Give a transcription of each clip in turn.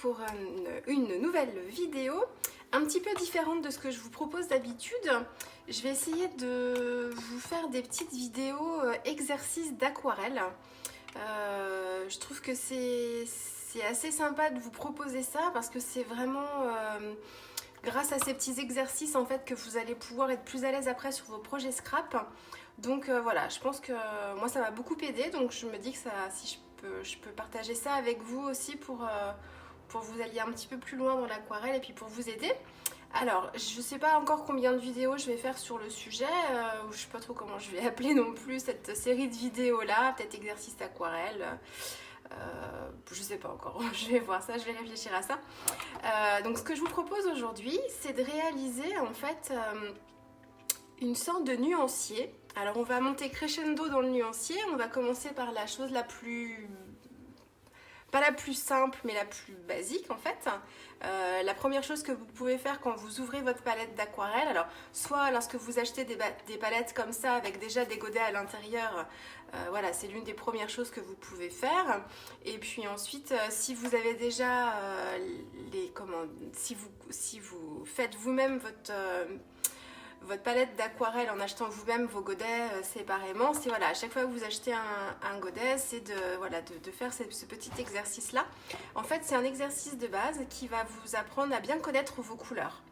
pour une nouvelle vidéo un petit peu différente de ce que je vous propose d'habitude. Je vais essayer de vous faire des petites vidéos exercices d'aquarelle. Je trouve que c'est assez sympa de vous proposer ça parce que c'est vraiment grâce à ces petits exercices en fait que vous allez pouvoir être plus à l'aise après sur vos projets scrap. Donc voilà, je pense que moi ça m'a beaucoup aidé, donc je me dis que ça, si je peux partager ça avec vous aussi pour vous alliez un petit peu plus loin dans l'aquarelle et puis pour vous aider. Alors, je ne sais pas encore combien de vidéos je vais faire sur le sujet, je ne sais pas trop comment je vais appeler non plus cette série de vidéos là, peut-être exercice d'aquarelle, je ne sais pas encore, je vais voir ça, je vais réfléchir à ça. Donc ce que je vous propose aujourd'hui, c'est de réaliser en fait une sorte de nuancier. Alors on va monter crescendo dans le nuancier, on va commencer par la chose la plus... pas la plus simple mais la plus basique en fait. La première chose que vous pouvez faire quand vous ouvrez votre palette d'aquarelle, alors soit lorsque vous achetez des palettes comme ça avec déjà des godets à l'intérieur, voilà, c'est l'une des premières choses que vous pouvez faire. Et puis ensuite si vous avez déjà si vous faites vous-même votre palette d'aquarelle en achetant vous-même vos godets séparément, c'est voilà, à chaque fois que vous achetez un godet, c'est de faire ce petit exercice là. En fait c'est un exercice de base qui va vous apprendre à bien connaître vos couleurs.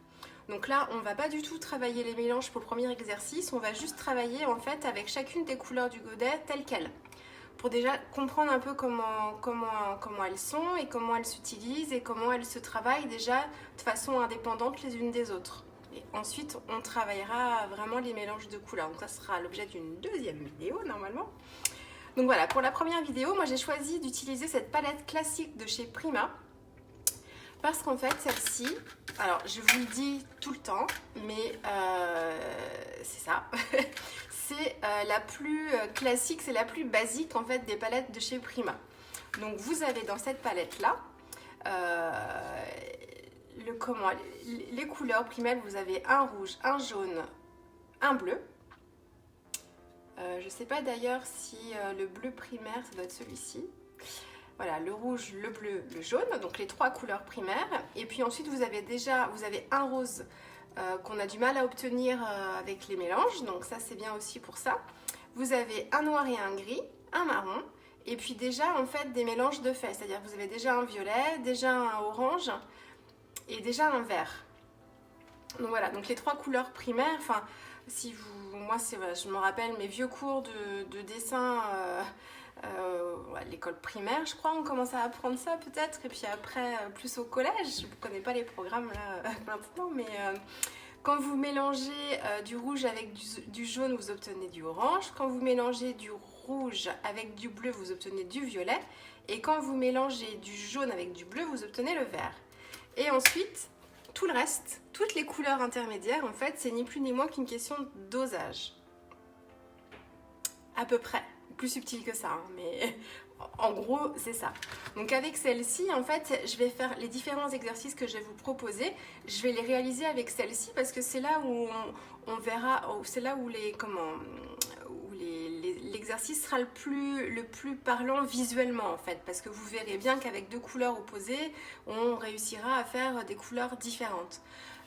Donc là on va pas du tout travailler les mélanges pour le premier exercice, on va juste travailler en fait avec chacune des couleurs du godet telles quelles, pour déjà comprendre un peu comment elles sont et comment elles s'utilisent et comment elles se travaillent déjà de façon indépendante les unes des autres. Et ensuite, on travaillera vraiment les mélanges de couleurs. Donc ça sera l'objet d'une deuxième vidéo normalement. Donc voilà, pour la première vidéo, moi j'ai choisi d'utiliser cette palette classique de chez Prima. Parce qu'en fait, celle-ci, alors je vous le dis tout le temps, mais c'est ça. C'est la plus classique, c'est la plus basique en fait des palettes de chez Prima. Donc vous avez dans cette palette-là... les couleurs primaires, vous avez un rouge, un jaune, un bleu. Je ne sais pas d'ailleurs si le bleu primaire, ça doit être celui-ci. Voilà, le rouge, le bleu, le jaune, donc les trois couleurs primaires. Et puis ensuite, vous avez un rose qu'on a du mal à obtenir avec les mélanges. Donc ça, c'est bien aussi pour ça. Vous avez un noir et un gris, un marron. Et puis déjà, en fait, des mélanges de faits. C'est-à-dire que vous avez déjà un violet, déjà un orange et déjà un vert. Donc voilà, donc les trois couleurs primaires, enfin, moi je me rappelle mes vieux cours de dessin à l'école primaire, je crois, on commence à apprendre ça peut-être, et puis après plus au collège, je ne connais pas les programmes là maintenant, mais quand vous mélangez du rouge avec du jaune, vous obtenez du orange, quand vous mélangez du rouge avec du bleu, vous obtenez du violet, et quand vous mélangez du jaune avec du bleu, vous obtenez le vert. Et ensuite, tout le reste, toutes les couleurs intermédiaires, en fait, c'est ni plus ni moins qu'une question de dosage. À peu près. Plus subtil que ça, hein, mais en gros, c'est ça. Donc avec celle-ci, en fait, je vais faire les différents exercices que je vais vous proposer. Je vais les réaliser avec celle-ci parce que c'est là où on verra, c'est là où l'exercice sera le plus parlant visuellement en fait, parce que vous verrez bien qu'avec deux couleurs opposées, on réussira à faire des couleurs différentes.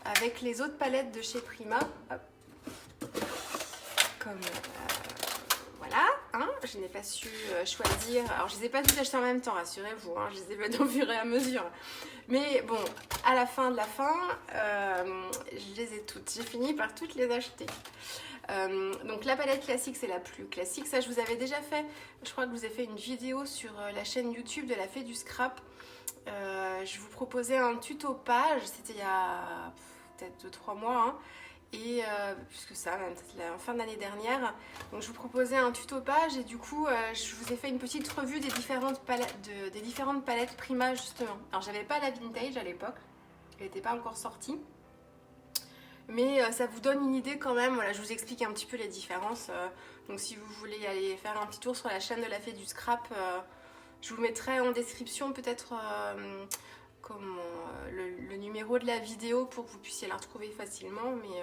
Avec les autres palettes de chez Prima, comme voilà, hein, je n'ai pas su choisir, alors je ne les ai pas toutes achetées en même temps, rassurez-vous, hein, je les ai faites au fur et à mesure. Mais bon, à la fin de la fin, je les ai toutes, j'ai fini par toutes les acheter. Donc la palette classique, c'est la plus classique, ça je vous avais déjà fait, je crois que je vous ai fait une vidéo sur la chaîne YouTube de la Fée du Scrap. Je vous proposais un tuto page, c'était il y a peut-être 2-3 mois, hein, et plus que ça, même peut-être la fin de l'année dernière. Donc je vous proposais un tuto page et du coup je vous ai fait une petite revue des différentes palettes Prima justement. Alors j'avais pas la vintage à l'époque, elle n'était pas encore sortie. Mais ça vous donne une idée quand même, voilà, je vous explique un petit peu les différences. Donc si vous voulez aller faire un petit tour sur la chaîne de la Fée du Scrap, je vous mettrai en description peut-être le numéro de la vidéo pour que vous puissiez la retrouver facilement, mais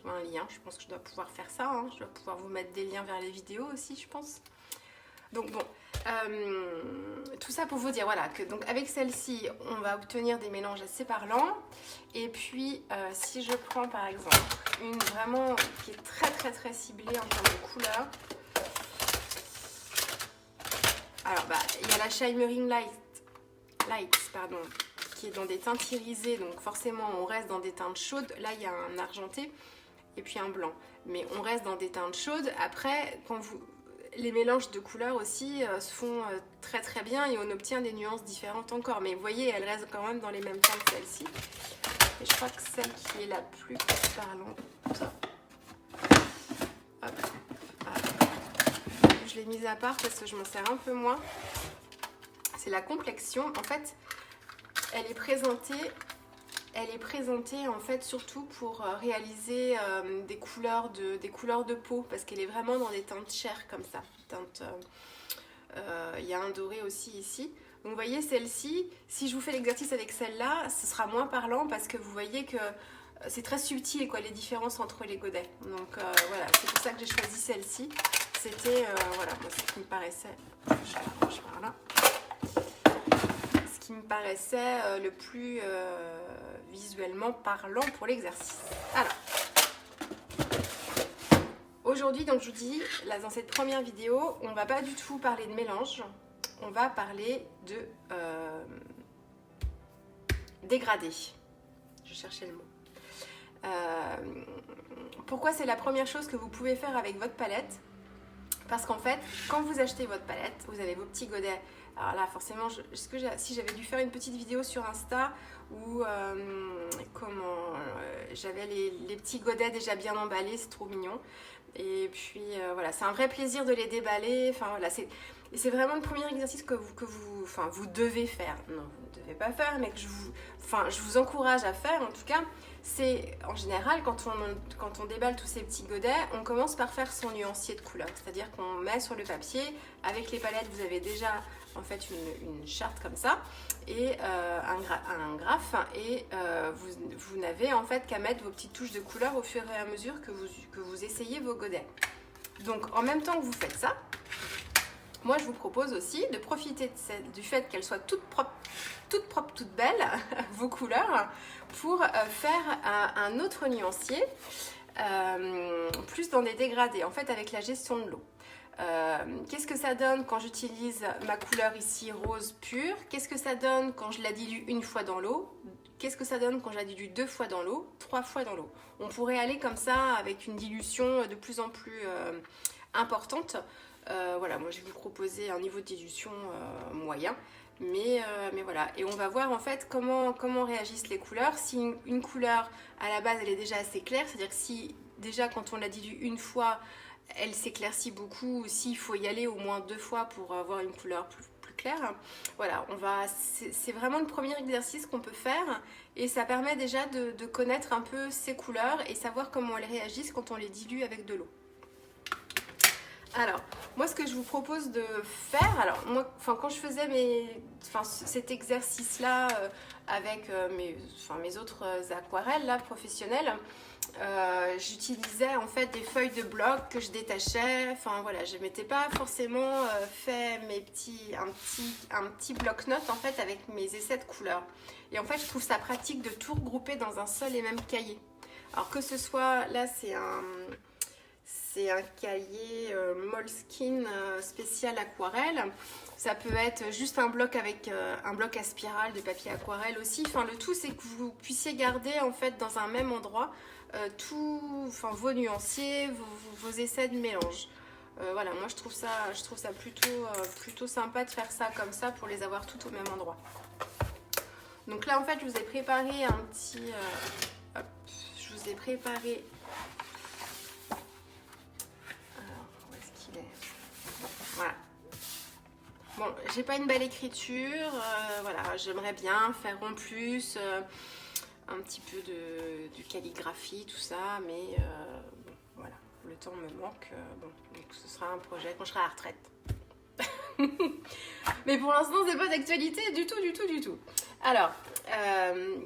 un lien, je pense que je dois pouvoir faire ça, hein. Je dois pouvoir vous mettre des liens vers les vidéos aussi, je pense. Donc bon, Tout ça pour vous dire, voilà, que donc avec celle-ci, on va obtenir des mélanges assez parlants. Et puis, si je prends par exemple une vraiment qui est très ciblée en termes de couleur. Alors, il y a la Shimmering Lights, pardon, qui est dans des teintes irisées, donc forcément on reste dans des teintes chaudes. Là, il y a un argenté et puis un blanc, mais on reste dans des teintes chaudes. Après, les mélanges de couleurs aussi se font très bien et on obtient des nuances différentes encore. Mais vous voyez, elle reste quand même dans les mêmes teintes, celle-ci. Et je crois que celle qui est la plus parlante, hop, voilà. Je l'ai mise à part parce que je m'en sers un peu moins. C'est la complexion. En fait, elle est présentée en fait surtout pour réaliser des couleurs de peau, parce qu'elle est vraiment dans des teintes chères comme ça. Il y a un doré aussi ici. Donc vous voyez, celle-ci, si je vous fais l'exercice avec celle-là, ce sera moins parlant parce que vous voyez que c'est très subtil quoi, les différences entre les godets. Donc voilà, c'est pour ça que j'ai choisi celle-ci. C'était voilà, moi ce qui me paraissait, je l'arrange par là, ce qui me paraissait le plus visuellement parlant pour l'exercice. Alors, aujourd'hui, donc je vous dis, là dans cette première vidéo, on va pas du tout parler de mélange, on va parler de dégradé. Je cherchais le mot. Pourquoi c'est la première chose que vous pouvez faire avec votre palette? Parce qu'en fait, quand vous achetez votre palette, vous avez vos petits godets. Alors là, forcément, si j'avais dû faire une petite vidéo sur Insta où j'avais les petits godets déjà bien emballés, c'est trop mignon. Et puis voilà, c'est un vrai plaisir de les déballer. Enfin voilà, c'est vraiment le premier exercice que vous devez faire. Non, vous ne devez pas faire, mais que je vous encourage à faire en tout cas. C'est en général quand on déballe tous ces petits godets, on commence par faire son nuancier de couleurs. C'est-à-dire qu'on met sur le papier, avec les palettes, vous avez déjà en fait une charte comme ça et un graphe et vous n'avez en fait qu'à mettre vos petites touches de couleurs au fur et à mesure que vous essayez vos godets. Donc en même temps que vous faites ça, moi je vous propose aussi de profiter du fait qu'elles soient toutes propres, toutes belles, vos couleurs, pour faire un autre nuancier, plus dans des dégradés, en fait avec la gestion de l'eau. Qu'est-ce que ça donne quand j'utilise ma couleur ici rose pure? Qu'est-ce que ça donne quand je la dilue une fois dans l'eau? Qu'est-ce que ça donne quand je la dilue 2 fois dans l'eau, 3 fois dans l'eau? On pourrait aller comme ça avec une dilution de plus en plus importante. Voilà, moi je vais vous proposer un niveau de dilution moyen. Mais voilà, et on va voir en fait comment réagissent les couleurs. Si une couleur à la base elle est déjà assez claire, c'est-à-dire que si déjà quand on la dilue une fois elle s'éclaircit beaucoup, s'il faut y aller au moins 2 fois pour avoir une couleur plus claire. Voilà, c'est vraiment le premier exercice qu'on peut faire et ça permet déjà de connaître un peu ces couleurs et savoir comment elles réagissent quand on les dilue avec de l'eau. Alors, moi ce que je vous propose de faire, alors moi, quand je faisais cet exercice-là avec mes autres aquarelles là, professionnelles, j'utilisais en fait des feuilles de bloc que je détachais. Enfin voilà, je m'étais pas forcément fait un petit bloc-notes en fait avec mes essais de couleurs. Et en fait, je trouve ça pratique de tout regrouper dans un seul et même cahier. Alors que ce soit, là c'est un cahier Moleskine spécial aquarelle. Ça peut être juste un bloc avec un bloc à spirale de papier aquarelle aussi. Enfin, le tout, c'est que vous puissiez garder en fait dans un même endroit vos nuanciers, vos essais de mélange. Voilà, moi je trouve ça plutôt sympa de faire ça comme ça pour les avoir toutes au même endroit. Donc là, en fait, je vous ai préparé un petit... je vous ai préparé... Voilà. Bon, j'ai pas une belle écriture, voilà, j'aimerais bien faire en plus un petit peu de calligraphie, tout ça, mais bon, voilà, le temps me manque, bon, donc ce sera un projet quand je serai à la retraite. Mais pour l'instant, c'est pas d'actualité du tout. Alors,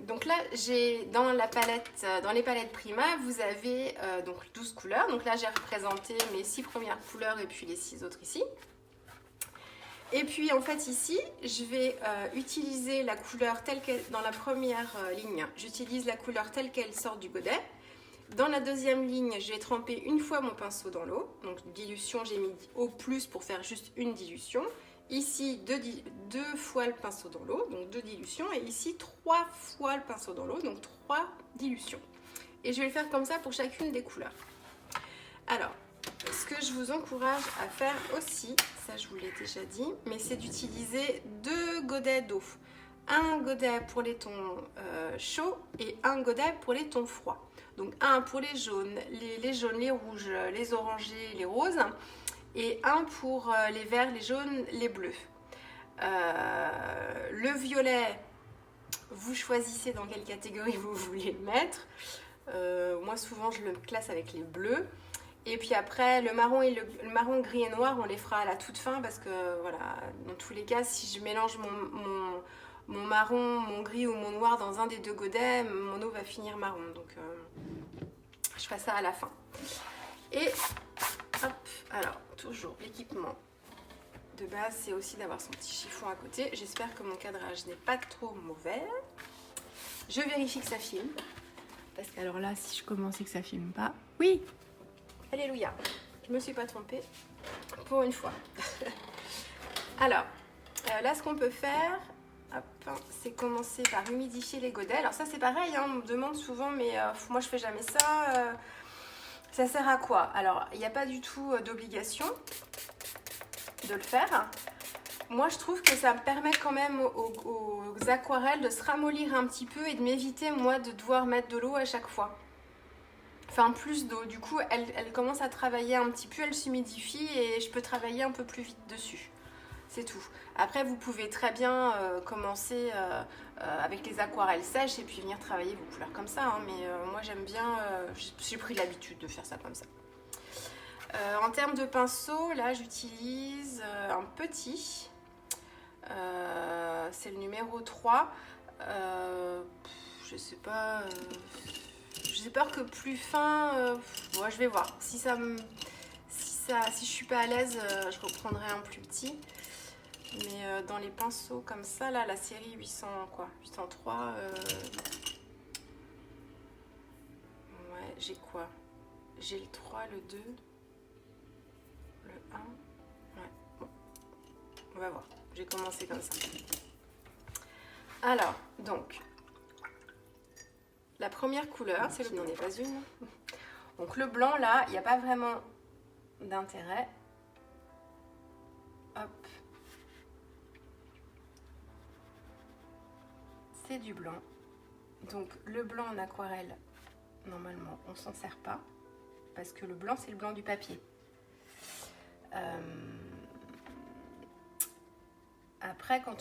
donc là, j'ai dans les palettes Prima, vous avez donc 12 couleurs. Donc là, j'ai représenté mes 6 premières couleurs et puis les 6 autres ici. Et puis en fait ici, je vais utiliser la couleur telle qu'elle, dans la première ligne, j'utilise la couleur telle qu'elle sort du godet. Dans la deuxième ligne, je vais tremper une fois mon pinceau dans l'eau. Donc dilution, j'ai mis au plus pour faire juste une dilution. Ici, deux fois le pinceau dans l'eau, donc 2 dilutions. Et ici, 3 fois le pinceau dans l'eau, donc 3 dilutions. Et je vais le faire comme ça pour chacune des couleurs. Alors, ce que je vous encourage à faire aussi, ça je vous l'ai déjà dit, mais c'est d'utiliser 2 godets d'eau. Un godet pour les tons chauds et un godet pour les tons froids. Donc un pour les jaunes, les rouges, les orangés, les roses. Et un pour les verts, les jaunes, les bleus. Le violet, vous choisissez dans quelle catégorie vous voulez le mettre. Moi souvent je le classe avec les bleus. Et puis après le marron et le marron, gris et noir, on les fera à la toute fin parce que voilà, dans tous les cas, si je mélange mon marron, mon gris ou mon noir dans un des 2 godets, mon eau va finir marron. Donc je ferai ça à la fin. Et hop, alors toujours l'équipement de base, c'est aussi d'avoir son petit chiffon à côté. J'espère que mon cadrage n'est pas trop mauvais. Je vérifie que ça filme. Parce que alors là, si je commence et que ça filme pas... Oui! Alléluia! Je me suis pas trompée pour une fois. Alors, là, ce qu'on peut faire, c'est commencer par humidifier les godets. Alors ça, c'est pareil, hein, on me demande souvent, mais moi, je fais jamais ça. Ça sert à quoi? Alors, il n'y a pas du tout d'obligation de le faire. Moi, je trouve que ça me permet quand même aux aquarelles de se ramollir un petit peu et de m'éviter, moi, de devoir mettre de l'eau à chaque fois. Enfin, plus d'eau. Du coup, elle commence à travailler un petit peu, elle s'humidifie et je peux travailler un peu plus vite dessus. C'est tout. Après, vous pouvez très bien commencer avec les aquarelles sèches et puis venir travailler vos couleurs comme ça. Hein. Mais moi, j'aime bien, j'ai pris l'habitude de faire ça comme ça. En termes de pinceau, là, j'utilise un petit. C'est le numéro 3. Je sais pas. J'ai peur que plus fin. Bon, je vais voir. Si je suis pas à l'aise, je reprendrai un plus petit. Mais dans les pinceaux comme ça, là, la série 803. Ouais, j'ai quoi? J'ai le 3, le 2, le 1. Ouais, bon. On va voir. J'ai commencé comme ça. Alors, donc, la première couleur, c'est le blanc, n'en est pas une. Donc le blanc, là, il n'y a pas vraiment d'intérêt. Hop. C'est du blanc. Donc le blanc en aquarelle, normalement, on s'en sert pas. Parce que le blanc, c'est le blanc du papier. Après, quand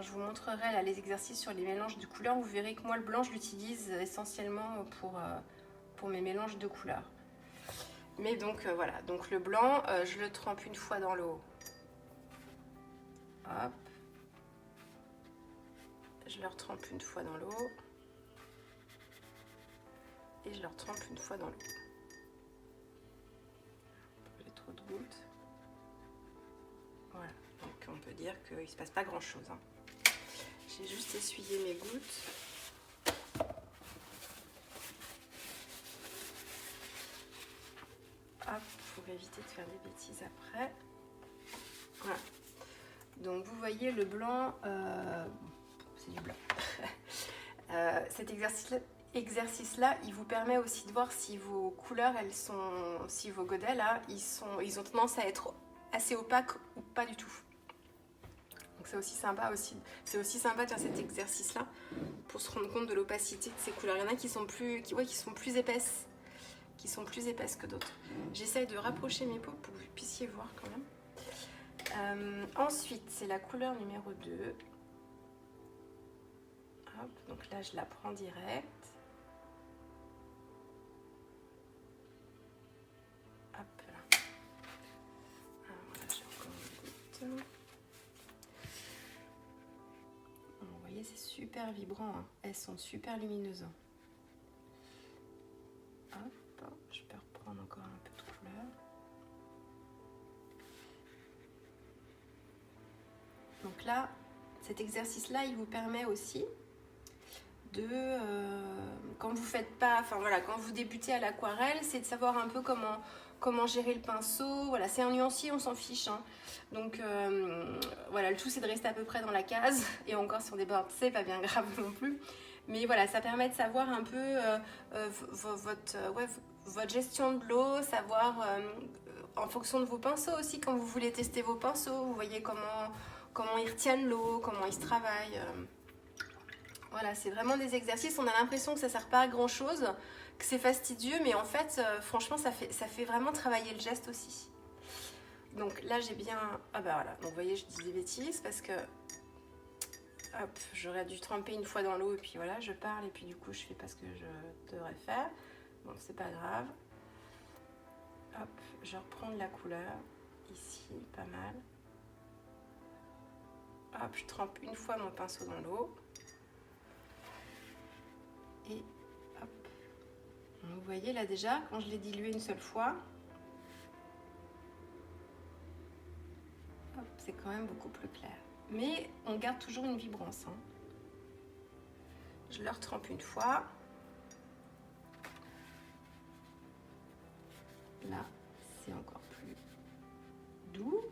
je vous montrerai là, les exercices sur les mélanges de couleurs, vous verrez que moi, le blanc, je l'utilise essentiellement pour mes mélanges de couleurs. Mais donc, voilà. Donc, le blanc, je le trempe une fois dans l'eau. Hop. Je le retrempe une fois dans l'eau. Et je le retrempe une fois dans l'eau. J'ai trop de gouttes. Voilà. Donc on peut dire qu'il ne se passe pas grand chose. Hein. J'ai juste essuyé mes gouttes. Hop, pour éviter de faire des bêtises après. Voilà. Donc vous voyez le blanc, c'est du blanc. Cet exercice-là, il vous permet aussi de voir si vos couleurs, si vos godets là, ils ont tendance à être assez opaques ou pas du tout. Donc c'est aussi sympa c'est aussi sympa de faire cet exercice-là pour se rendre compte de l'opacité de ces couleurs. Il y en a qui sont plus épaisses, que d'autres. J'essaye de rapprocher mes peaux pour que vous puissiez voir quand même. Ensuite, c'est la couleur numéro 2. Hop, donc là, je la prends direct. Hop là. Alors là, j'ai encore une goutte. Vous voyez, c'est super vibrant. Hein. Elles sont super lumineuses. Hop, je peux reprendre encore un peu de couleur. là, cet exercice-là, il vous permet aussi de, quand vous faites pas, enfin voilà, quand vous débutez à l'aquarelle, c'est de savoir un peu comment gérer le pinceau. Voilà, c'est un nuancier, on s'en fiche, hein. Donc voilà, le tout c'est de rester à peu près dans la case, et encore si on déborde, c'est pas bien grave non plus. Mais voilà, ça permet de savoir un peu votre gestion de l'eau, savoir en fonction de vos pinceaux aussi, quand vous voulez tester vos pinceaux, vous voyez comment ils retiennent l'eau, comment ils se travaillent. Voilà, c'est vraiment des exercices, on a l'impression que ça sert pas à grand chose, que c'est fastidieux, mais en fait, franchement, ça fait vraiment travailler le geste aussi. Donc là, j'ai bien... Ah bah voilà, donc vous voyez, je dis des bêtises parce que... Hop, j'aurais dû tremper une fois dans l'eau et puis voilà, je parle et puis du coup, je fais pas ce que je devrais faire. Bon, c'est pas grave. Hop, je reprends de la couleur, ici, pas mal. Hop, je trempe une fois mon pinceau dans l'eau. Et hop. Vous voyez là déjà, quand je l'ai dilué une seule fois, c'est quand même beaucoup plus clair. Mais on garde toujours une vibrance, hein. Je le retrempe une fois. Là, c'est encore plus doux.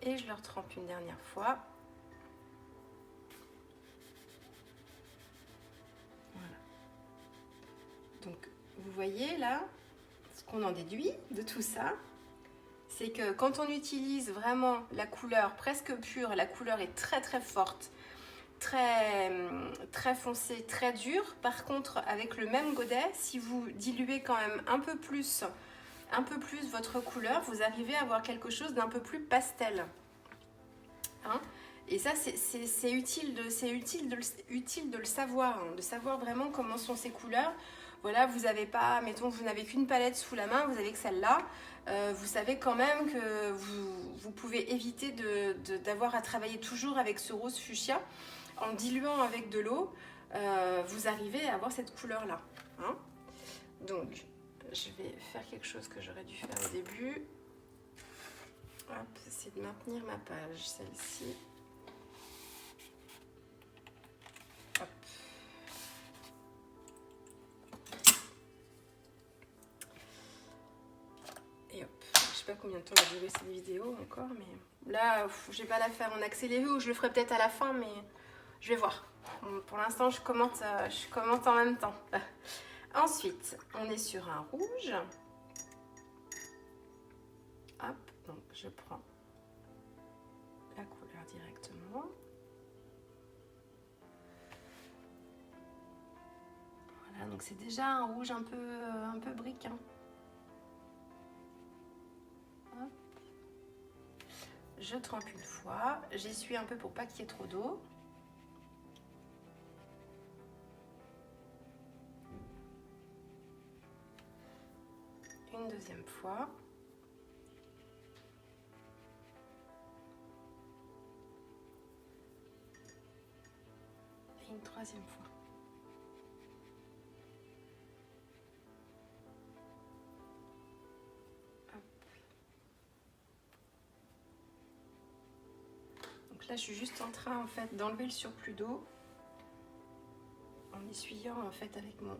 Et je le retrempe une dernière fois. Voilà. Donc, vous voyez là, ce qu'on en déduit de tout ça, c'est que quand on utilise vraiment la couleur presque pure, la couleur est très très forte, très foncée, très dure. Par contre, avec le même godet, si vous diluez quand même un peu plus votre couleur, vous arrivez à avoir quelque chose d'un peu plus pastel. Hein? Et ça, c'est utile de le savoir, hein, de savoir vraiment comment sont ces couleurs. Voilà, vous n'avez pas, mettons, vous n'avez qu'une palette sous la main, vous avez que celle-là. Vous savez quand même que vous pouvez éviter d'avoir à travailler toujours avec ce rose fuchsia. En diluant avec de l'eau, vous arrivez à avoir cette couleur-là. Hein? Donc, je vais faire quelque chose que j'aurais dû faire au début. Hop, c'est de maintenir ma page, celle-ci. Hop. Et hop. Je sais pas combien de temps va durer cette vidéo encore, mais là, je vais pas la faire en accéléré ou je le ferai peut-être à la fin, mais je vais voir. Pour l'instant, je commente en même temps. Ensuite, on est sur un rouge. Hop, donc je prends la couleur directement. Voilà, donc c'est déjà un rouge un peu brique, hein. Hop. Je trempe une fois, j'essuie un peu pour pas qu'il y ait trop d'eau. Une deuxième fois. Et une troisième fois. Hop. Donc là, je suis juste en train en fait d'enlever le surplus d'eau en essuyant en fait avec mon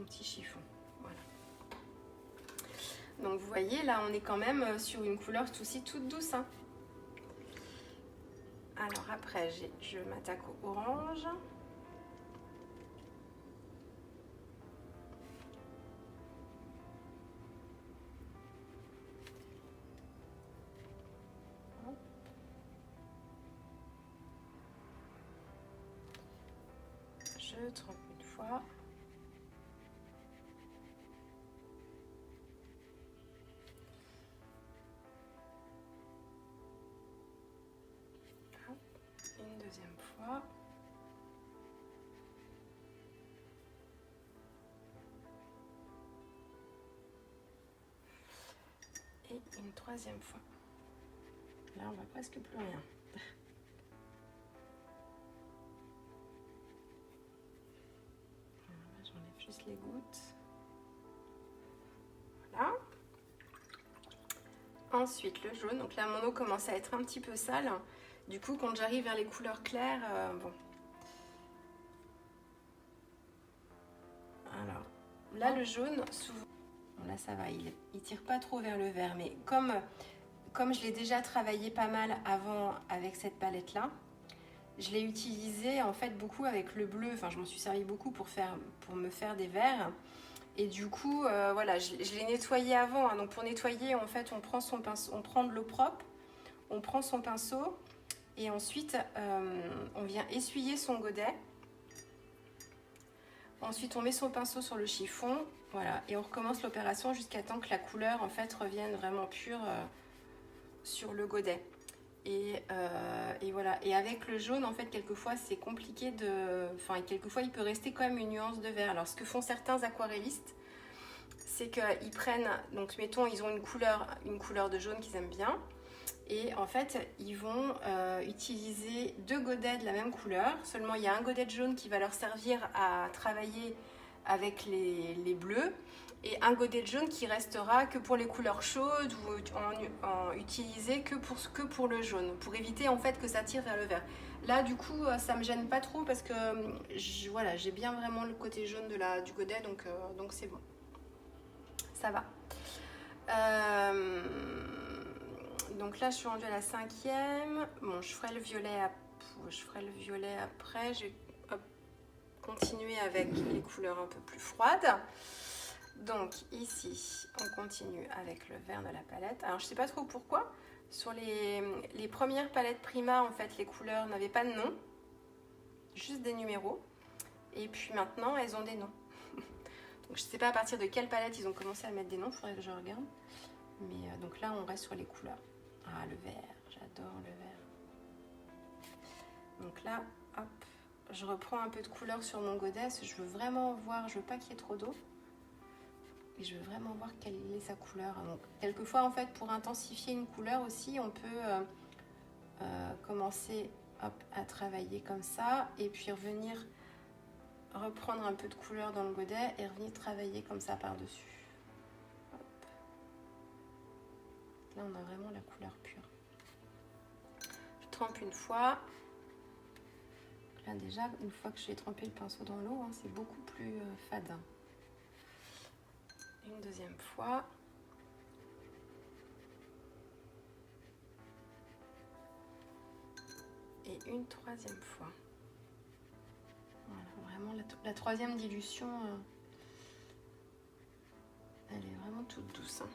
petit chiffon. Voilà. Donc vous voyez, là on est quand même sur une couleur aussi toute douce, hein. Alors après, je m'attaque au orange. Je trempe une fois. Une deuxième fois. Et une troisième fois. Là, on voit presque plus rien. J'enlève juste les gouttes. Voilà. Ensuite le jaune, donc là mon eau commence à être un petit peu sale. Du coup quand j'arrive vers les couleurs claires, bon. Alors là le jaune, souvent, bon, là ça va, il tire pas trop vers le vert, mais comme je l'ai déjà travaillé pas mal avant avec cette palette là, je l'ai utilisé en fait beaucoup avec le bleu, enfin je m'en suis servi beaucoup pour me faire des verres. Et du coup, voilà, je l'ai nettoyé avant. Hein. Donc pour nettoyer, en fait, on prend son pinceau, on prend de l'eau propre, on prend son pinceau et ensuite on vient essuyer son godet. Ensuite, on met son pinceau sur le chiffon, voilà, et on recommence l'opération jusqu'à temps que la couleur en fait revienne vraiment pure sur le godet. Et voilà. Et avec le jaune, en fait, quelquefois c'est compliqué de, enfin, quelquefois il peut rester quand même une nuance de vert. Alors, ce que font certains aquarellistes, c'est qu'ils prennent, donc mettons, ils ont une couleur de jaune qu'ils aiment bien. Et en fait, ils vont utiliser 2 godets de la même couleur. Seulement, il y a un godet de jaune qui va leur servir à travailler avec les bleus. Et un godet de jaune qui restera que pour les couleurs chaudes ou en utilisé que pour le jaune. Pour éviter en fait que ça tire vers le vert. Là, du coup, ça me gêne pas trop parce que voilà, j'ai bien vraiment le côté jaune du godet. Donc c'est bon. Ça va. Donc là je suis rendue à la 5e. Bon, je ferai le violet après. Je vais continuer avec les couleurs un peu plus froides. Donc ici on continue avec le vert de la palette. Alors je sais pas trop pourquoi sur les premières palettes Prima, en fait les couleurs n'avaient pas de nom, juste des numéros, et puis maintenant elles ont des noms. Donc je sais pas à partir de quelle palette ils ont commencé à mettre des noms, il faudrait que je regarde. Mais donc là on reste sur les couleurs. Ah, le vert, j'adore le vert. Donc là, hop, je reprends un peu de couleur sur mon godet parce que je veux vraiment voir, je veux pas qu'il y ait trop d'eau. Et je veux vraiment voir quelle est sa couleur. Donc, quelquefois, en fait, pour intensifier une couleur aussi, on peut commencer hop, à travailler comme ça et puis revenir reprendre un peu de couleur dans le godet et revenir travailler comme ça par-dessus. Là, on a vraiment la couleur pure. Je trempe une fois. Là, déjà, une fois que j'ai trempé le pinceau dans l'eau, hein, c'est beaucoup plus fade. Une deuxième fois. Et une troisième fois. Voilà, vraiment, la troisième dilution, elle est vraiment toute douce. Hein.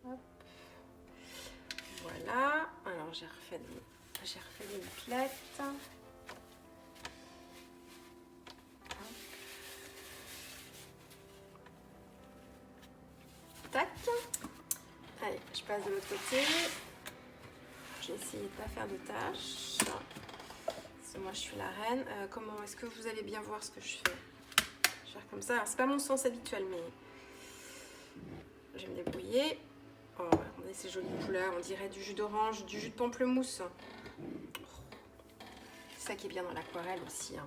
Hop. Voilà, alors j'ai refait les gouttelettes. Tac. Allez, je passe de l'autre côté. J'ai essayé de ne pas faire de tâches. Parce que moi je suis la reine. Comment est-ce que vous allez bien voir ce que je fais? Je vais faire comme ça. Alors c'est pas mon sens habituel, mais je vais me débrouiller. Oh, regardez ces jolies couleurs, on dirait du jus d'orange, du jus de pamplemousse. C'est ça qui est bien dans l'aquarelle aussi. Hein.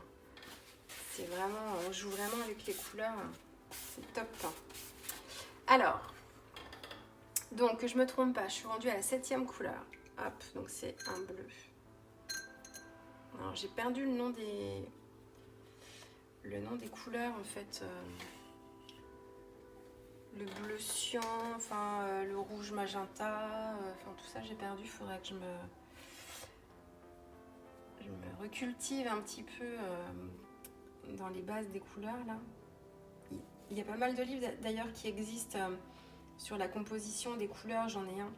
C'est vraiment, on joue vraiment avec les couleurs. C'est top. Alors, donc je me trompe pas, je suis rendue à la 7e couleur. Hop, donc c'est un bleu. Alors j'ai perdu le nom des couleurs en fait. Le bleu cyan, enfin le rouge magenta, enfin tout ça j'ai perdu. Il faudrait que je me recultive un petit peu dans les bases des couleurs là. Il y a pas mal de livres d'ailleurs qui existent sur la composition des couleurs, j'en ai un.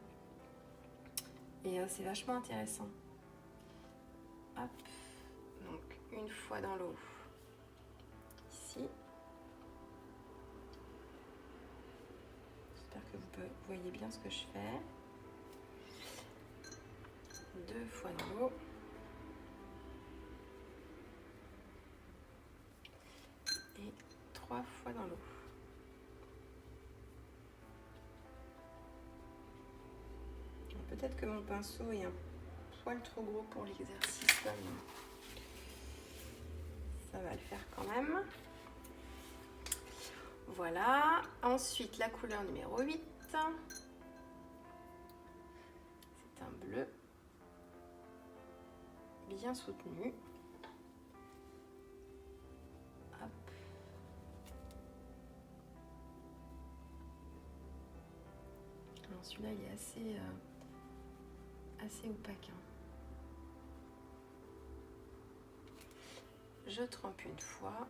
Et c'est vachement intéressant. Hop, donc une fois dans l'eau, ici. J'espère que vous voyez bien ce que je fais. 2 fois dans l'eau. Et 3 fois dans l'eau. Peut-être que mon pinceau est un poil trop gros pour l'exercice. Ça va le faire quand même. Voilà. Ensuite, la couleur numéro 8. C'est un bleu bien soutenu. Celui-là, il est assez opaque. Hein. Je trempe une fois.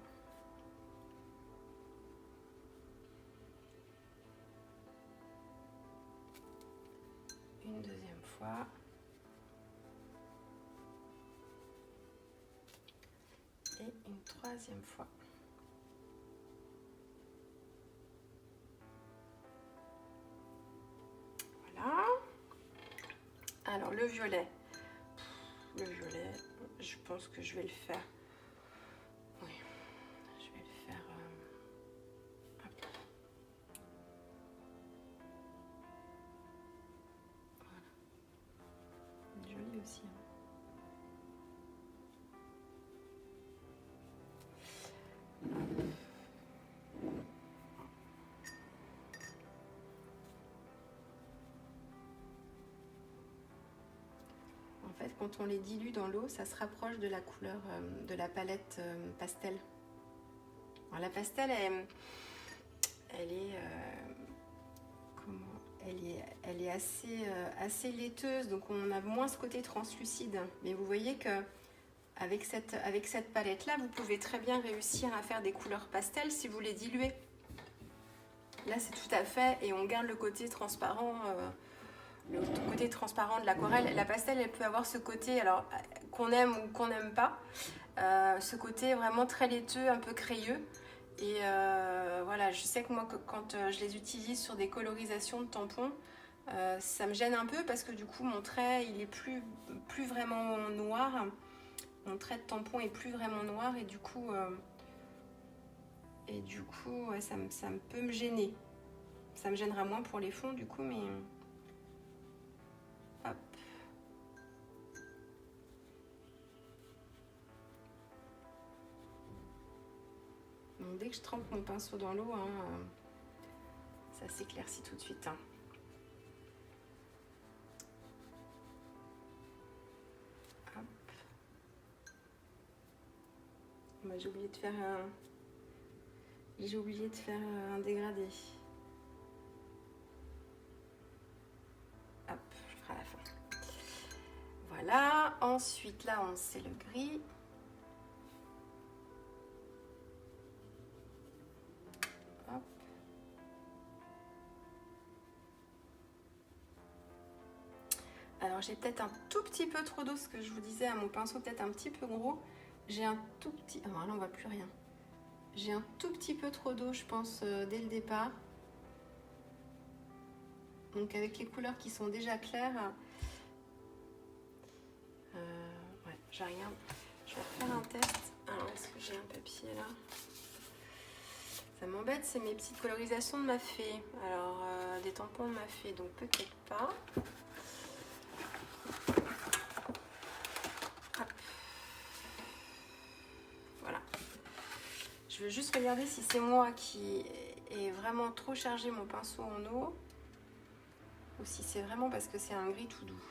Une deuxième fois. Et une troisième fois. Voilà. Alors le violet. Le violet, je pense que je vais le faire. Oui, je vais le faire. Hop. Voilà. Joli aussi. Hein. En fait, quand on les dilue dans l'eau, ça se rapproche de la couleur de la palette pastel. Alors, la pastel, elle est assez laiteuse, donc on a moins ce côté translucide. Mais vous voyez que avec cette palette-là, vous pouvez très bien réussir à faire des couleurs pastel si vous les diluez. Là, c'est tout à fait, et on garde le côté transparent. Le côté transparent de l'aquarelle. La pastel, elle peut avoir ce côté, alors qu'on aime ou qu'on n'aime pas, ce côté vraiment très laiteux, un peu crayeux. Et voilà, je sais que moi, quand je les utilise sur des colorisations de tampons, ça me gêne un peu parce que du coup, mon trait, il est plus vraiment noir. Mon trait de tampon est plus vraiment noir et du coup, ouais, ça peut me gêner. Ça me gênera moins pour les fonds du coup, mais... Hop. Donc, dès que je trempe mon pinceau dans l'eau, hein, ça s'éclaircit tout de suite. Hein. Hop. Bah, j'ai oublié de faire un dégradé. Hop, je ferai à la fin. Voilà, ensuite là c'est le gris. Hop. Alors j'ai peut-être un tout petit peu trop d'eau, ce que je vous disais à mon pinceau, peut-être un petit peu gros. J'ai un tout petit... Ah ben là on voit plus rien. J'ai un tout petit peu trop d'eau, je pense, dès le départ. Donc avec les couleurs qui sont déjà claires... ouais, j'ai rien. Je vais refaire un test. Alors, est-ce que j'ai un papier là? Ça m'embête, c'est mes petites colorisations de ma fée. Alors, des tampons de ma fée, donc peut-être pas. Hop. Voilà. Je veux juste regarder si c'est moi qui ai vraiment trop chargé mon pinceau en eau ou si c'est vraiment parce que c'est un gris tout doux.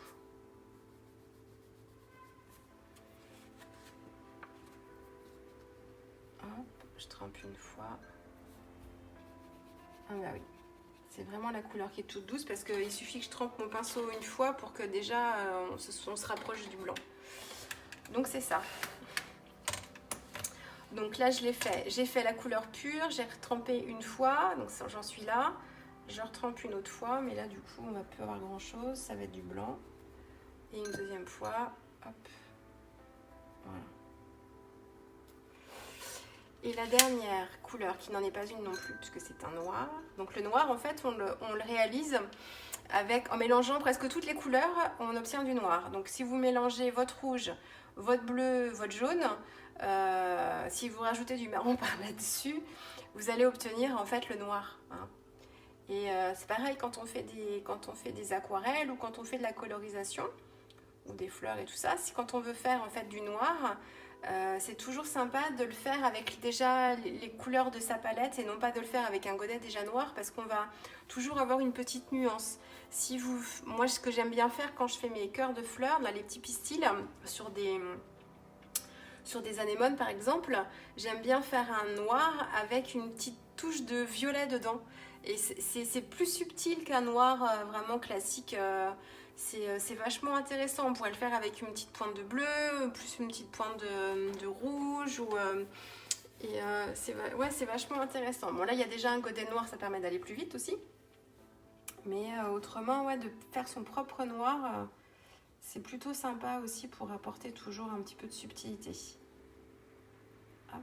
Hop, je trempe une fois. Ah bah oui, c'est vraiment la couleur qui est toute douce parce qu'il suffit que je trempe mon pinceau une fois pour que déjà on se rapproche du blanc. Donc c'est ça. Donc là je l'ai fait, j'ai fait la couleur pure, j'ai retrempé une fois, donc j'en suis là. Je retrempe une autre fois, mais là du coup on va plus avoir grand chose, ça va être du blanc. Et une deuxième fois, hop, voilà. Et la dernière couleur, qui n'en est pas une non plus, puisque c'est un noir. Donc le noir, en fait, on le réalise en mélangeant presque toutes les couleurs, on obtient du noir. Donc si vous mélangez votre rouge, votre bleu, votre jaune, si vous rajoutez du marron par là-dessus, vous allez obtenir en fait le noir. Hein. Et c'est pareil quand on fait des aquarelles ou quand on fait de la colorisation, ou des fleurs et tout ça. Quand on veut faire en fait du noir, C'est toujours sympa de le faire avec déjà les couleurs de sa palette et non pas de le faire avec un godet déjà noir parce qu'on va toujours avoir une petite nuance. Moi, ce que j'aime bien faire quand je fais mes cœurs de fleurs, là, les petits pistils sur des anémones par exemple, j'aime bien faire un noir avec une petite touche de violet dedans. Et c'est plus subtil qu'un noir vraiment classique. C'est vachement intéressant. On pourrait le faire avec une petite pointe de bleu, plus une petite pointe de rouge. C'est vachement intéressant. Bon, là, il y a déjà un godet noir, ça permet d'aller plus vite aussi. Mais autrement, ouais, de faire son propre noir, c'est plutôt sympa aussi pour apporter toujours un petit peu de subtilité. Hop.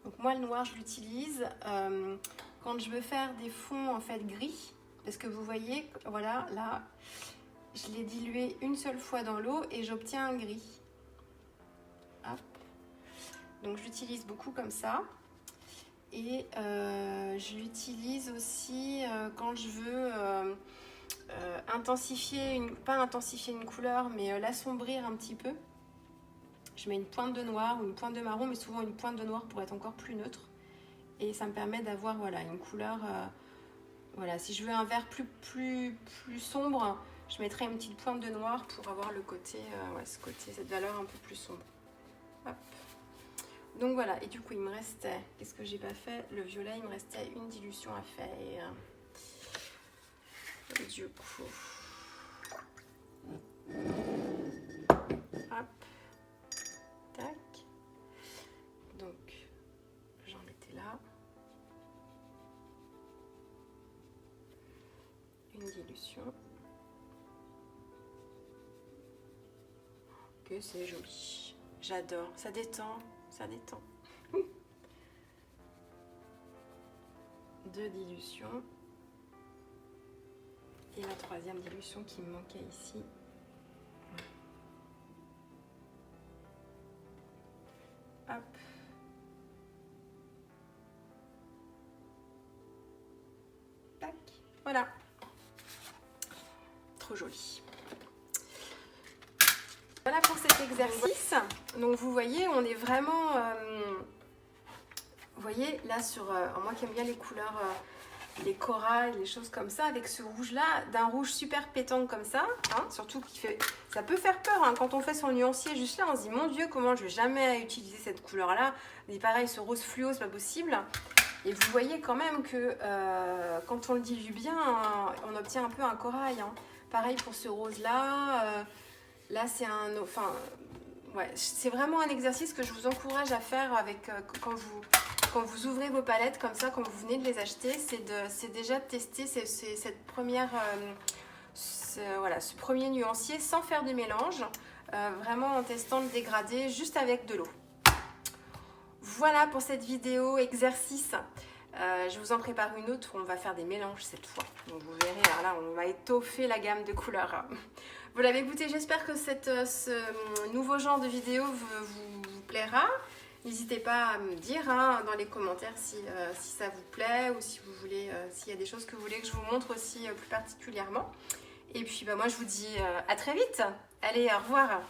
Donc moi, le noir, je l'utilise quand je veux faire des fonds en fait gris. Parce que vous voyez, voilà, là, je l'ai dilué une seule fois dans l'eau et j'obtiens un gris. Hop. Donc, je l'utilise beaucoup comme ça. Et je l'utilise aussi quand je veux pas intensifier une couleur, mais l'assombrir un petit peu. Je mets une pointe de noir ou une pointe de marron, mais souvent une pointe de noir pour être encore plus neutre. Et ça me permet d'avoir voilà, une couleur... Voilà, si je veux un vert plus sombre, je mettrai une petite pointe de noir pour avoir le côté, cette valeur un peu plus sombre. Hop. Donc voilà, et du coup il me restait, qu'est-ce que j'ai pas fait? Le violet, il me restait une dilution à faire. Et du coup, hop, tac. Donc j'en étais là. Une dilution. Que c'est joli. J'adore. Ça détend. Ça détend. 2 dilutions. Et la 3e dilution qui me manquait ici. Hop. Tac. Voilà. Trop joli. Voilà pour cet exercice. Donc vous voyez, on est vraiment... vous voyez, là sur... moi qui aime bien les couleurs, les corals, les choses comme ça, avec ce rouge-là, d'un rouge super pétant comme ça, hein, surtout qui fait... Ça peut faire peur, hein, quand on fait son nuancier juste là, on se dit, mon Dieu, comment je vais jamais utiliser cette couleur-là. Et pareil, ce rose fluo, c'est pas possible. Et vous voyez quand même que quand on le dilue bien, on obtient un peu un corail, hein. Pareil pour ce rose-là. Là, c'est c'est vraiment un exercice que je vous encourage à faire avec quand vous ouvrez vos palettes comme ça, quand vous venez de les acheter. C'est déjà de tester cette première, ce premier nuancier sans faire de mélange. Vraiment en testant le dégradé juste avec de l'eau. Voilà pour cette vidéo exercice. Je vous en prépare une autre où on va faire des mélanges cette fois. Donc vous verrez, alors là on va étoffer la gamme de couleurs. Vous l'avez goûté, j'espère que ce nouveau genre de vidéo vous plaira. N'hésitez pas à me dire hein, dans les commentaires si ça vous plaît ou si vous voulez, s'il y a des choses que vous voulez que je vous montre aussi plus particulièrement. Et puis moi je vous dis à très vite. Allez, au revoir.